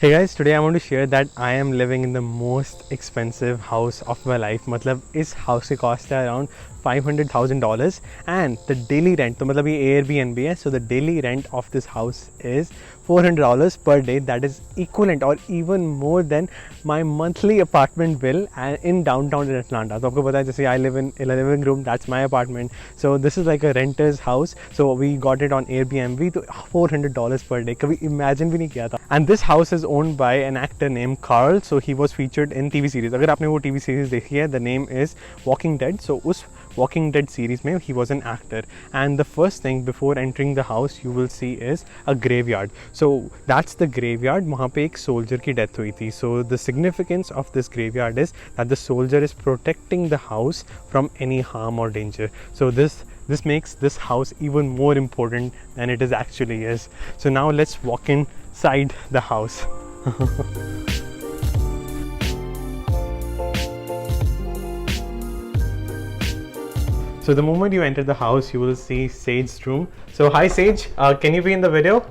Hey guys, today I want to share that I am living in the most expensive house of my life. मतलब इस house की cost है around $500,000 and the daily rent, तो मतलब ये Airbnb है, so the daily rent of this house is $400 per day. That is equivalent or even more than my monthly apartment bill in downtown in Atlanta. तो आपको पता है जैसे I live in a living room, that's my apartment. So this is like a renter's house. So we got it on Airbnb तो $400 per day. कभी imagine भी नहीं किया था. And this house is owned by an actor named Carl. So he was featured in TV series. अगर आपने वो TV series देखी है, the name is Walking Dead. So उस Walking Dead series में he was an actor. And the first thing before entering the house you will see is a graveyard. So that's the graveyard. वहाँ पे एक soldier की death हुई थी. So the significance of this graveyard is that the soldier is protecting the house from any harm or danger. So this makes this house even more important than it is actually is. So now let's walk inside the house. So the moment you enter the house, you will see Sage's room. So hi Sage, can you be in the video?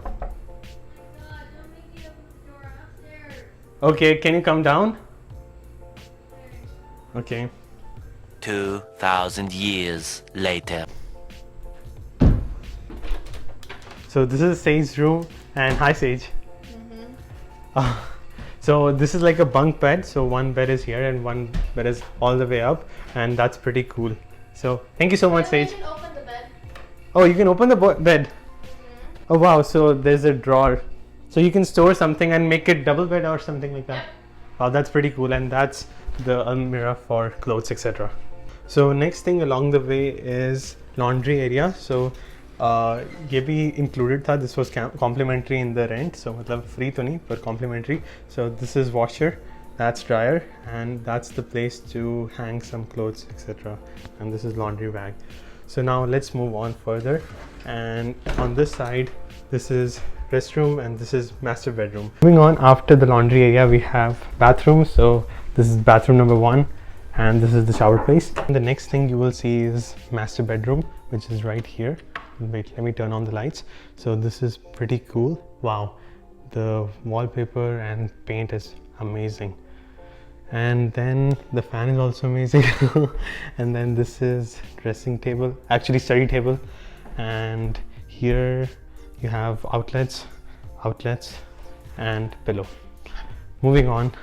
Okay, can you come down? Okay. 2,000 years later. So this is Sage's room, and hi Sage. So this is like a bunk bed. So one bed is here and one bed is all the way up, and that's pretty cool. So thank you so much, Sage. You can open the bed. Oh, you can open the bed. Oh wow, so there's a drawer. So you can store something and make it double bed or something like that. Wow, that's pretty cool. And that's the almirah for clothes, etc. So next thing along the way is laundry area. So ये भी included था. This was complimentary in the rent. So मतलब free तो नहीं, but complimentary. So this is washer, that's dryer, and that's the place to hang some clothes, etc. And this is laundry bag. So now let's move on further. And on this side, this is restroom and this is master bedroom. Moving on, after the laundry area, we have bathroom. So this is bathroom number 1. And this is the shower place. And the next thing you will see is master bedroom, which is right here. Wait, let me turn on the lights. So this is pretty cool. Wow, the wallpaper and paint is amazing. And then the fan is also amazing. And then this is dressing table, actually study table. And here you have outlets, and pillow. Moving on,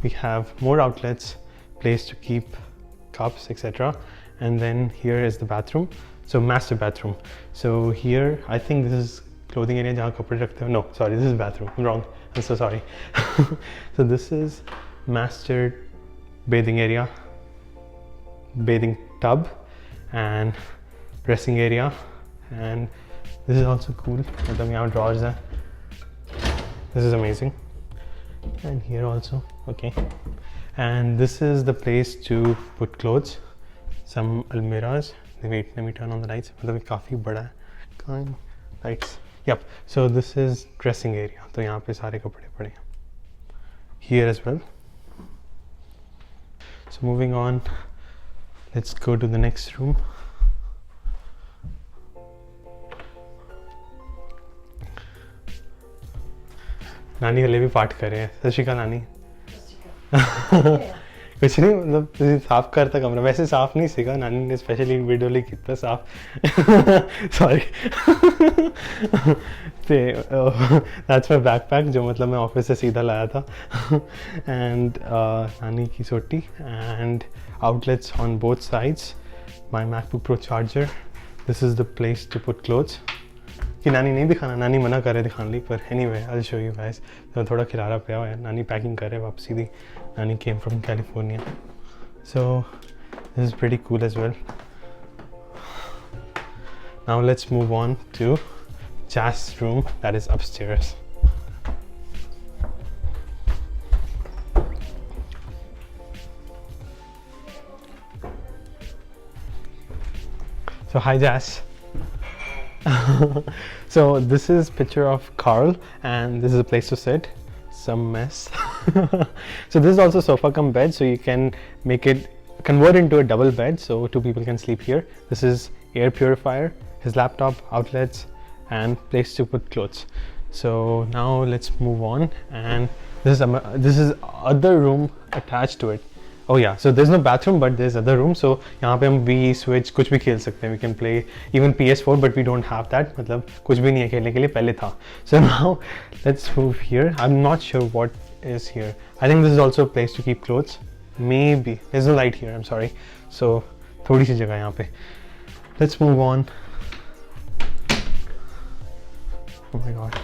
we have more outlets, place to keep cups, etc. And then here is the bathroom. So master bathroom. So here I think this is clothing area जहाँ कपड़े रखते हो. No, sorry, this is bathroom. I'm wrong. I'm so sorry. So this is master bathing area, bathing tub, and dressing area. And this is also cool. मतलब यहाँ drawers हैं. This is amazing. And here also, okay. And this is the place to put clothes. Some almirahs. Wait, let me turn on the lights. मतलब ये काफी बड़ा है. Kind lights. Yep. So this is dressing area. तो यहाँ पे सारे कपड़े पड़े हैं. Here as well. So moving on, let's go to the next room. नानी हले भी पाठ कर रहे हैं. सत श्री अकाल नानी. कुछ नहीं, मतलब ਤੁਸੀਂ ਸਾਫ਼ ਕਰਤਾ ਕਮਰਾ. वैसे साफ नहीं सीखा नानी ने, स्पेशली वीडियो ਲਈ ਕੀਤਾ ਸਾਫ਼. सॉरी. ਤੇ that's my backpack जो मतलब मैं ऑफिस से सीधा लाया था. And नानी की सोटी and outlets on both sides. My MacBook Pro charger. This is the place to put clothes. कि नानी नहीं दिखाना, नानी मना कर रहे दिखाने लिए, पर anyway I'll show you guys. तो थोड़ा खिलारा पिया हुआ है. नानी पैकिंग कर रहे वापसी दी. नानी came from California. So this is pretty cool as well. Now let's move on to Jaz's room, that is upstairs. So hi Jazz. So this is picture of Carl, and this is a place to sit. Some mess. So this is also sofa cum bed, so you can make it convert into a double bed, so 2 people can sleep here. This is air purifier, his laptop, outlets, and place to put clothes. So now let's move on and this is other room attached to it. Oh yeah, so there's no bathroom but there's other room. So यहाँ पे हम Wii, Switch कुछ भी खेल सकते हैं. We can play even PS4 but we don't have that. मतलब कुछ भी नहीं है खेलने के लिए, पहले था. So now let's move here. I'm not sure what is here. I think this is also a place to keep clothes. Maybe there's no light here. I'm sorry. So थोड़ी सी जगह यहाँ पे. Let's move on. Oh my god.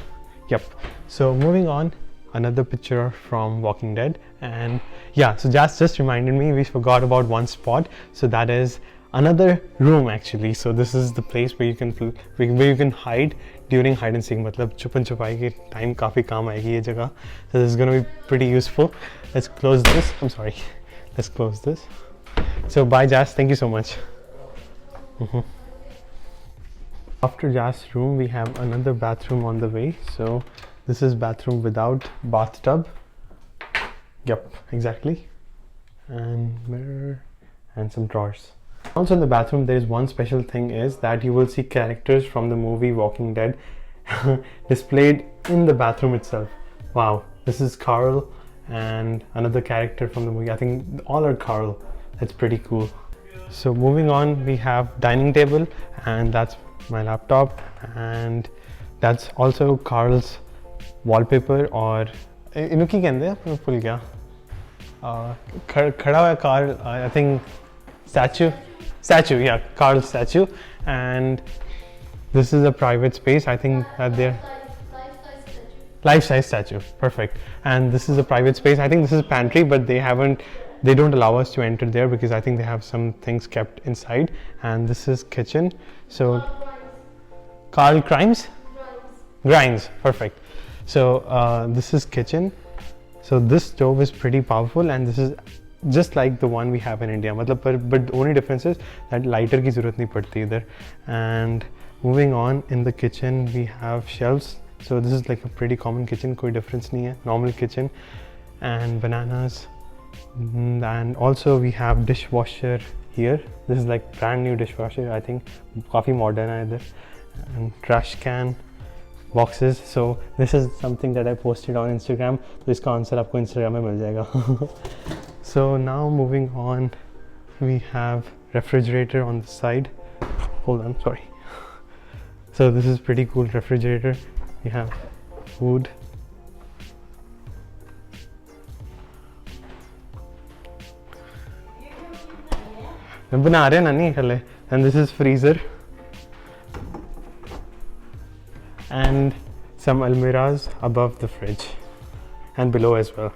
Yep. So moving on, another picture from Walking Dead, and yeah, so just reminded me we forgot about one spot. So that is another room actually. So this is the place where you can hide during hide and seek. मतलब छुपन छुपाई के time काफी काम आएगी ये जगह. So this is gonna be pretty useful. Let's close this. I'm sorry. Let's close this. So bye Jazz. Thank you so much. After Jazz room, we have another bathroom on the way. So this is bathroom without bathtub. Yep, exactly. And mirror and some drawers. Also in the bathroom, there is one special thing is that you will see characters from the movie Walking Dead displayed in the bathroom itself. Wow, this is Carl and another character from the movie. I think all are Carl. That's pretty cool. So moving on, we have dining table, and that's my laptop, and that's also Carl's wallpaper. और इन्हों की कहते हैं मैं भूल गया. खड़ा हुआ Carl, I think statue, yeah, Carl's statue. And this is a private space. I think that they're life-size statue. Perfect. And this is a private space. I think this is pantry, but they don't allow us to enter there because I think they have some things kept inside. And this is kitchen. So Carl Grimes. Perfect. So this is kitchen. So this stove is pretty powerful, and this is just like the one we have in India. मतलब but the only difference is that lighter की ज़रूरत नहीं पड़ती इधर. And moving on, in the kitchen we have shelves. So this is like a pretty common kitchen. कोई difference नहीं है. Normal kitchen. And bananas. And also we have dishwasher here. This is like brand new dishwasher. I think काफ़ी modern है इधर. And trash can. Boxes. So this is something that I posted on Instagram. तो इसका answer आपको Instagram में मिल जाएगा. So now moving on, we have refrigerator on the side. Hold on, sorry. So this is pretty cool refrigerator. We have food. बना रहे हैं नानी खले. And this is freezer. And some almirahs above the fridge and below as well.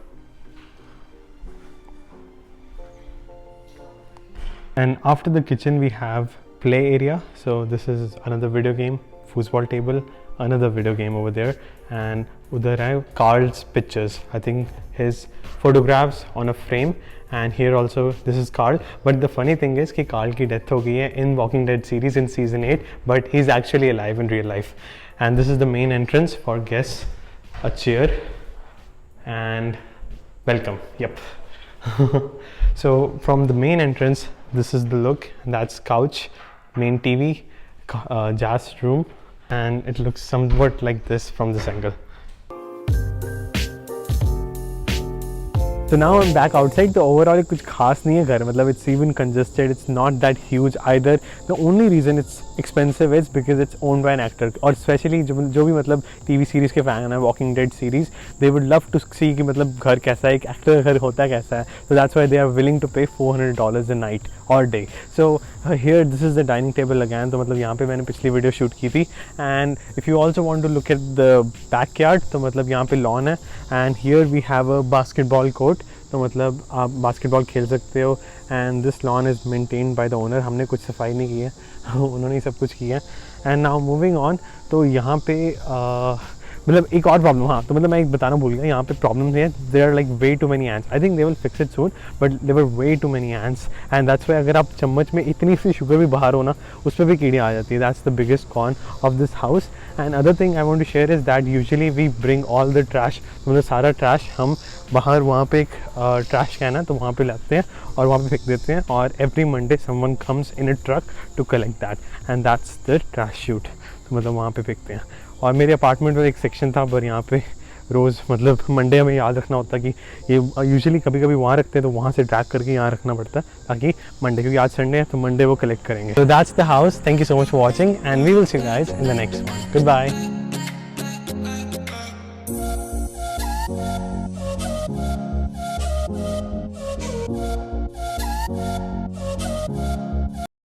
And after the kitchen we have play area. So this is another video game, foosball table, another video game over there, and udhar hai Carl's pictures. I think his photographs on a frame. And here also this is Carl, but the funny thing is कि Carl की death हो गई है in Walking Dead series in season 8, but he's actually alive in real life. And this is the main entrance for guests. A chair and welcome. Yep. So from the main entrance, this is the look. That's couch, main TV, Jazz room, and it looks somewhat like this from this angle. So now I'm back outside. तो overall कुछ खास नहीं है घर. मतलब it's even congested. It's not that huge either. The only reason it's expensive is because it's owned by an actor. और especially जो भी मतलब TV series के fan हैं, Walking Dead series, they would love to see कि मतलब घर कैसा है, एक actor का घर होता कैसा है. So that's why they are willing to pay $400 a night or day. So here this is the dining table again. तो मतलब यहाँ पे मैंने पिछली वीडियो शूट की थी. And if you also want to look at the backyard, तो मतलब यहाँ पे lawn है. And here we have a basketball court. तो मतलब आप बास्केटबॉल खेल सकते हो. And this lion is maintained by the owner. हमने कुछ सफाई नहीं की है, उन्होंने ही सब कुछ किया. And now moving on. तो यहाँ पे मतलब एक और प्रॉब्लम, हाँ तो मतलब मैं एक बताना भूल गया. यहाँ पे प्रॉब्लम है, there are like way too many ants. I think they will fix it soon, but there were way too many ants. And that's why अगर आप चम्मच में इतनी सी शुगर भी बाहर हो ना, उस पर भी कीड़ियाँ आ जाती है. That's the biggest con of this house. And other thing I want to share is that usually we bring all the trash. मतलब सारा ट्रैश हम बाहर, वहाँ पे एक ट्रैश कैन है तो वहाँ पे लाते हैं और वहाँ पे फेंक देते हैं. और every Monday someone comes in a truck to collect that, and that's the trash chute. तो मतलब वहाँ पे फेंकते हैं. और मेरे अपार्टमेंट में एक सेक्शन था पर यहाँ पे रोज़ मतलब मंडे हमें याद रखना होता है कि ये यूजुअली कभी कभी वहाँ रखते हैं तो वहाँ से ड्रैग करके यहाँ रखना पड़ता है ताकि मंडे, क्योंकि आज संडे है तो मंडे वो कलेक्ट करेंगे. So that's the house. Thank you so much for watching and we will see you guys in the next one. Goodbye.